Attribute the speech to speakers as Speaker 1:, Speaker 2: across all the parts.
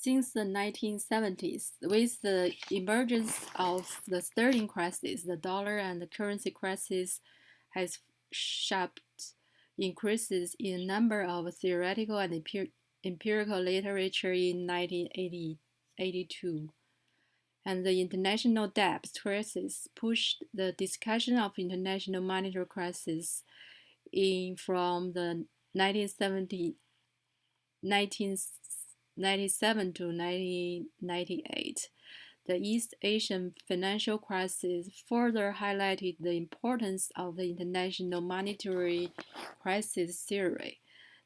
Speaker 1: Since the 1970s, with the emergence of the sterling crisis, the dollar and the currency crisis has sharp increases in number of theoretical and empirical literature in 1982. And the international debt crisis pushed the discussion of international monetary crisis in from the 1970, 1997 to 1998. The East Asian financial crisis further highlighted the importance of the international monetary crisis theory,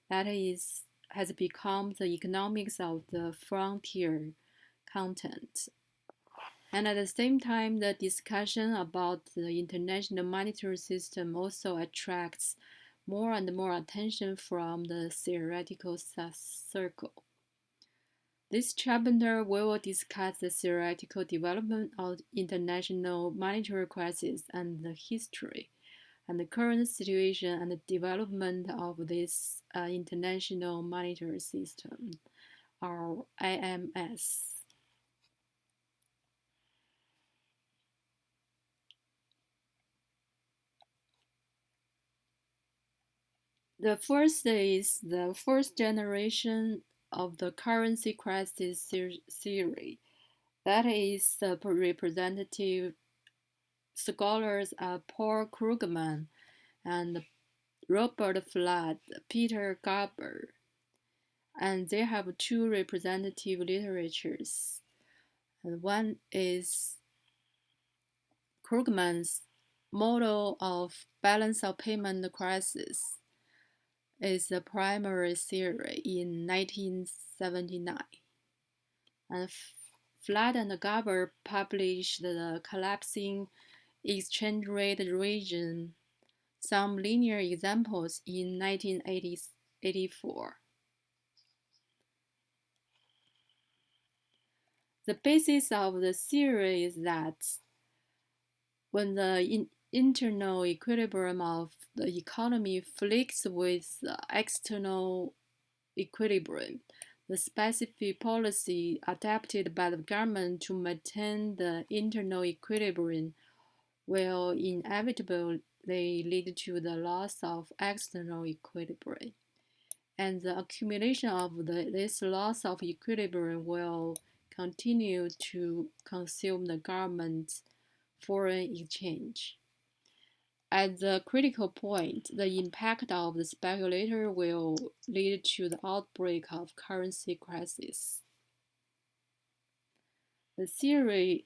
Speaker 1: that is, has become the economics of the frontier content. And at the same time, the discussion about the international monetary system also attracts more and more attention from the theoretical circle. This chapter will discuss the theoretical development of international monetary crisis and the history and the current situation and the development of this international monetary system, or IMS. The first is the first generation of the currency crisis theory. That is, the representative scholars are Paul Krugman and Robert Flood, Peter Garber, and they have two representative literatures. And one is Krugman's model of balance of payment crisis is the primary theory in 1979. And Flood and Garber published the collapsing exchange rate region, some linear examples in 1984. The basis of the theory is that when the internal equilibrium of the economy flicks with the external equilibrium, the specific policy adopted by the government to maintain the internal equilibrium will inevitably lead to the loss of external equilibrium. And the accumulation of this loss of equilibrium will continue to consume the government's foreign exchange. At the critical point, the impact of the speculator will lead to the outbreak of currency crisis. The theory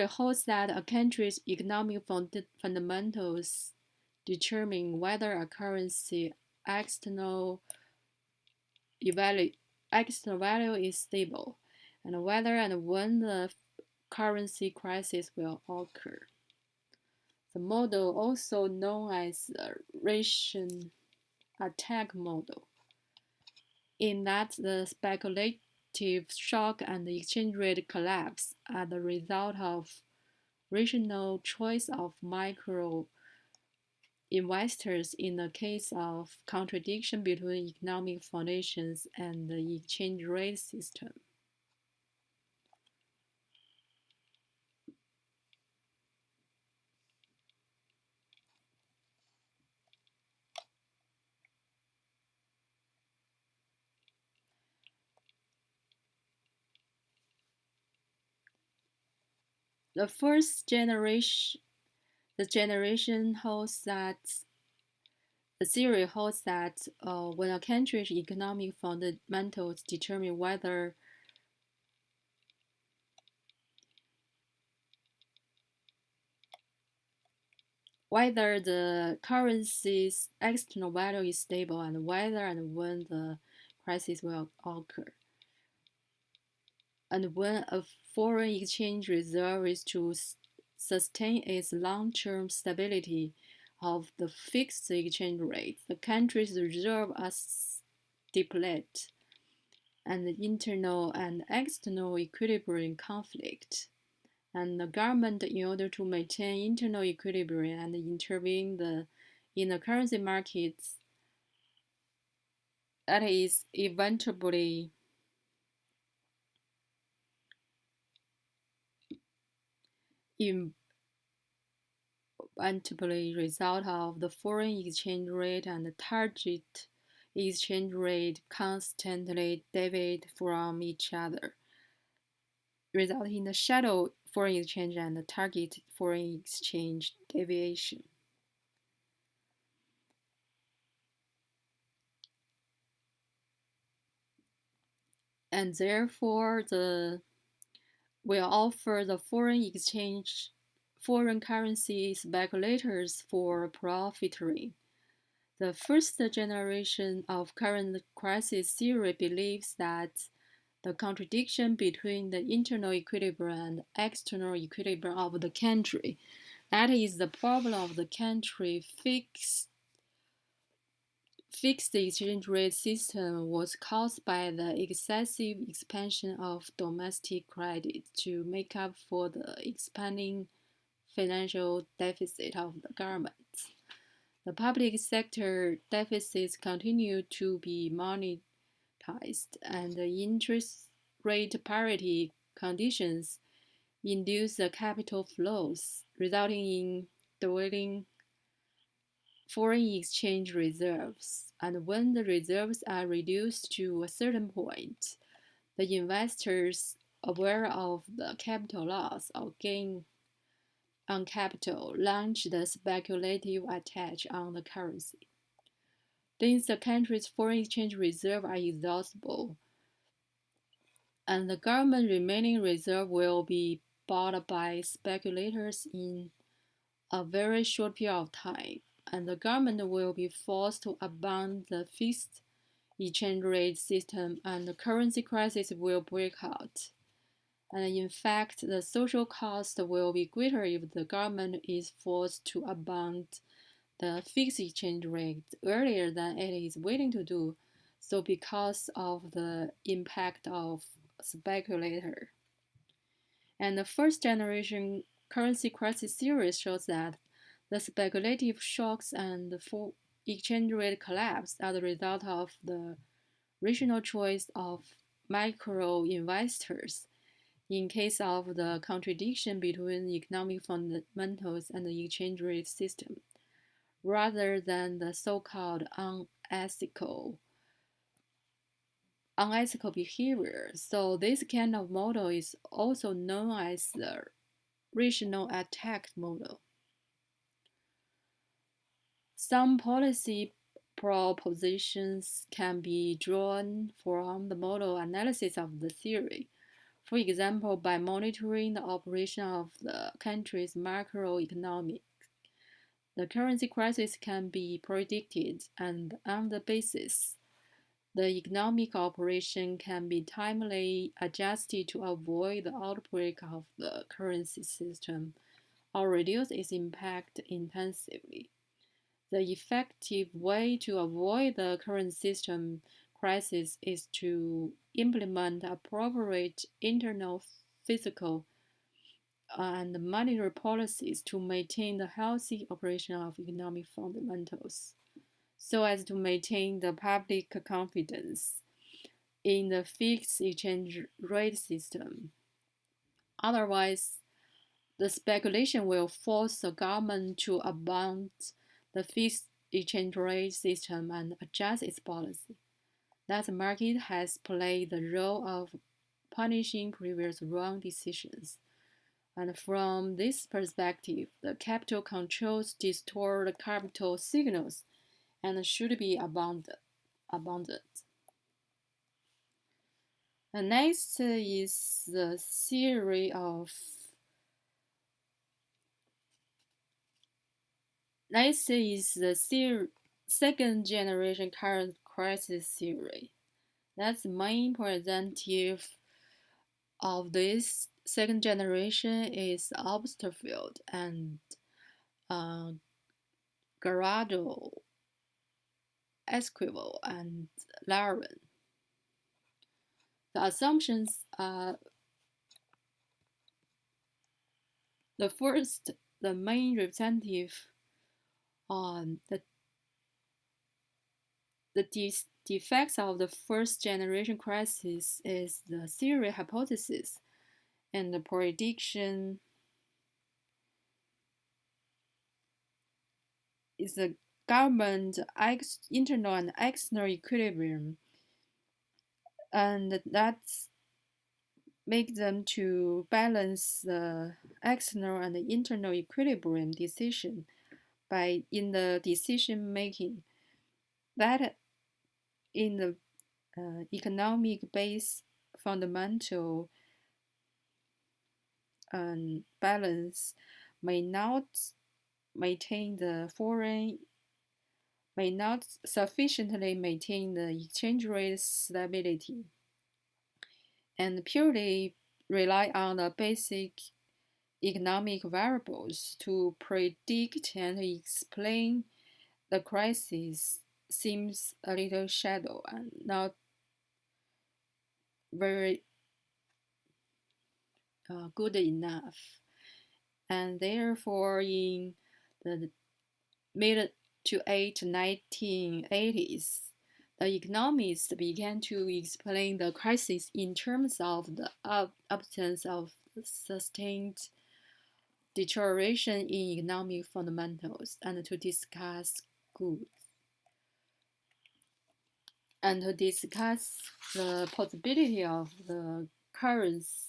Speaker 1: holds that a country's economic fundamentals determine whether a currency external value is stable, and whether and when the currency crisis will occur. The model, also known as the ration attack model, in that the speculative shock and the exchange rate collapse are the result of rational choice of micro investors in the case of contradiction between economic foundations and the exchange rate system. The first generation, the generation holds that the theory holds that when a country's economic fundamentals determine whether the currency's external value is stable and whether and when the crisis will occur. And when a foreign exchange reserve is to sustain its long-term stability of the fixed exchange rate, the country's reserve are depleted, and the internal and external equilibrium conflict. And the government, in order to maintain internal equilibrium and intervene in the currency markets, that is eventually inevitably result of the foreign exchange rate and the target exchange rate constantly deviate from each other, resulting in the shadow foreign exchange and the target foreign exchange deviation. And therefore, the will offer the foreign currency speculators for profiteering. The first generation of current crisis theory believes that the contradiction between the internal equilibrium and external equilibrium of the country, that is, the problem of the country fixed exchange rate system, was caused by the excessive expansion of domestic credit to make up for the expanding financial deficit of the government. The public sector deficits continue to be monetized, and the interest rate parity conditions induce the capital flows, resulting in dwindling foreign exchange reserves. And when the reserves are reduced to a certain point, the investors, aware of the capital loss or gain on capital, launch the speculative attack on the currency. Since the country's foreign exchange reserves are exhaustible, and the government remaining reserve will be bought by speculators in a very short period of time, and the government will be forced to abandon the fixed exchange rate system, and the currency crisis will break out. And in fact, the social cost will be greater if the government is forced to abandon the fixed exchange rate earlier than it is willing to do, so because of the impact of speculator. And the first generation currency crisis theory shows that the speculative shocks and the exchange rate collapse are the result of the rational choice of micro investors in case of the contradiction between economic fundamentals and the exchange rate system, rather than the so-called unethical behavior. So this kind of model is also known as the rational attack model. Some policy propositions can be drawn from the model analysis of the theory. For example, by monitoring the operation of the country's macroeconomy, the currency crisis can be predicted, and on the basis, the economic operation can be timely adjusted to avoid the outbreak of the currency system or reduce its impact intensively. The effective way to avoid the current system crisis is to implement appropriate internal fiscal and monetary policies to maintain the healthy operation of economic fundamentals, so as to maintain the public confidence in the fixed exchange rate system. Otherwise, the speculation will force the government to abandon the fixed exchange rate system and adjust its policy. That the market has played the role of punishing previous wrong decisions. And from this perspective, the capital controls distort the capital signals and should be abandoned. And next is the theory of next is the second generation current crisis theory. That's the main representative of this second generation is Obsterfield and uh, Garado, Esquivel, and Laren. The assumptions are the first, the main representative on the defects of the first generation crisis is the theory hypothesis and the prediction is the government internal and external equilibrium, and that's make them to balance the external and the internal equilibrium decision by in the decision making that in the economic base fundamental balance may not maintain the foreign may not sufficiently maintain the exchange rate stability and purely rely on the basic economic variables to predict and explain the crisis seems a little shallow and not very good enough. And therefore, in the mid to late 1980s, the economists began to explain the crisis in terms of the absence of sustained deterioration in economic fundamentals and to discuss goods and to discuss the possibility of the currency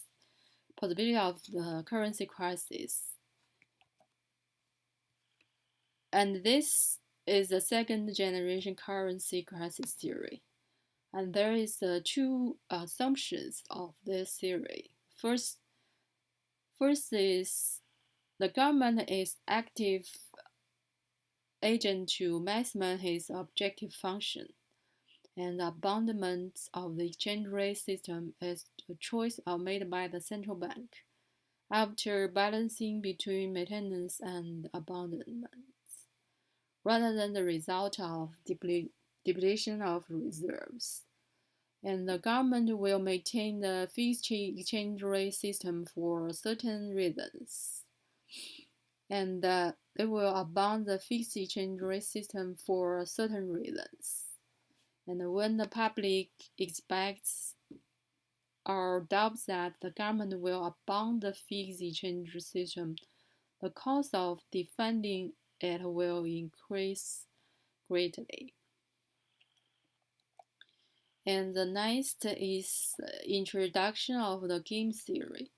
Speaker 1: crisis. And this is the second generation currency crisis theory. And there is two assumptions of this theory. First is the government is active agent to maximize its objective function, and the abandonment of the exchange rate system is a choice made by the central bank after balancing between maintenance and abandonment, rather than the result of depletion of reserves. And the government will maintain the fixed exchange rate system for certain reasons. And they will abandon the fixed exchange rate system for certain reasons. And when the public expects or doubts that the government will abandon the fixed exchange system, the cost of defending it will increase greatly. And the next is introduction of the game theory.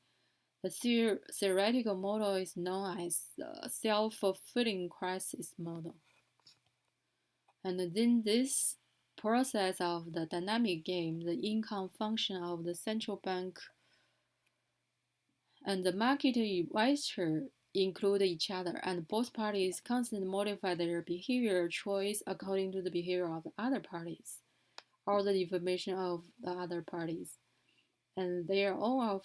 Speaker 1: The theoretical model is known as the self-fulfilling crisis model. And then this process of the dynamic game, the income function of the central bank and the market investor include each other, and both parties constantly modify their behavior choice according to the behavior of the other parties or the information of the other parties. And their own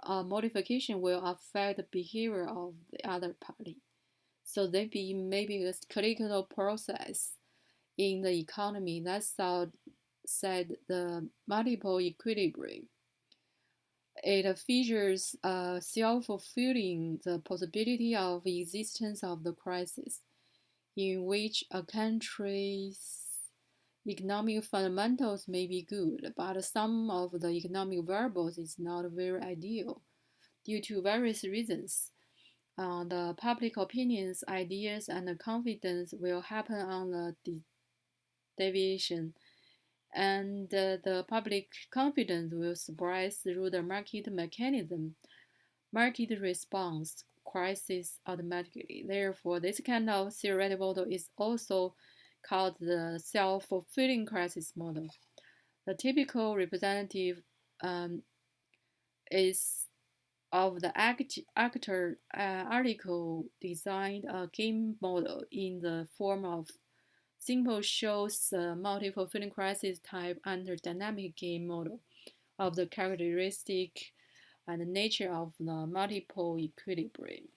Speaker 1: modification will affect the behavior of the other party. So they be maybe a critical process in the economy. That's how said the multiple equilibrium. It features self-fulfilling the possibility of existence of the crisis, in which a country's economic fundamentals may be good, but some of the economic variables is not very ideal due to various reasons. The public opinions, ideas, and confidence will happen on the deviation, and the public confidence will spread through the market mechanism. Market response crisis automatically. Therefore, this kind of theoretical model is also called the self-fulfilling crisis model. The typical representative is of the article designed a game model in the form of simple shows the multi-fulfilling crisis type under dynamic game model of the characteristic and nature of the multiple equilibrium.